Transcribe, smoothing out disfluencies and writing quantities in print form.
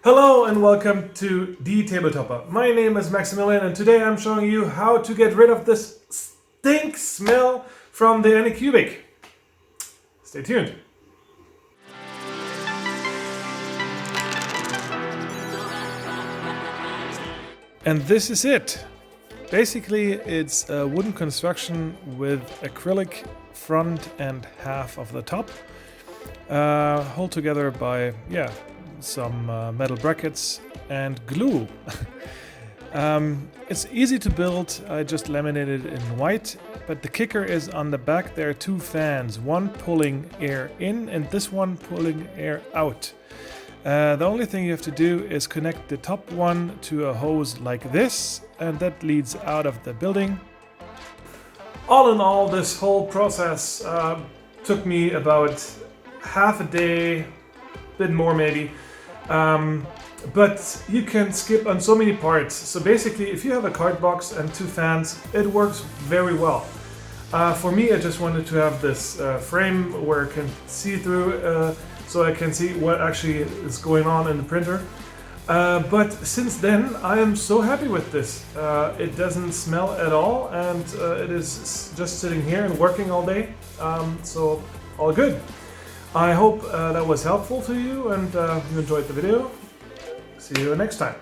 Hello and welcome to the Tabletopper. My name is Maximilian and today I'm showing you how to get rid of this stink smell from the Anycubic. Stay tuned. And this is it. Basically it's a wooden construction with acrylic front and half of the top, held together by some metal brackets and glue. It's easy to build. I just laminated it in white, but the kicker is on the back there are two fans, one pulling air in and this one pulling air out. The only thing you have to do is connect the top one to a hose like this, and that leads out of the building. All in all, this whole process took me about half a day, a bit more maybe. But you can skip on so many parts. So basically, if you have a card box and two fans, it works very well. For me, I just wanted to have this frame where I can see through, so I can see what actually is going on in the printer. But since then, I am so happy with this. It doesn't smell at all, and it is just sitting here and working all day. So all good. I hope that was helpful to you and you enjoyed the video. See you next time.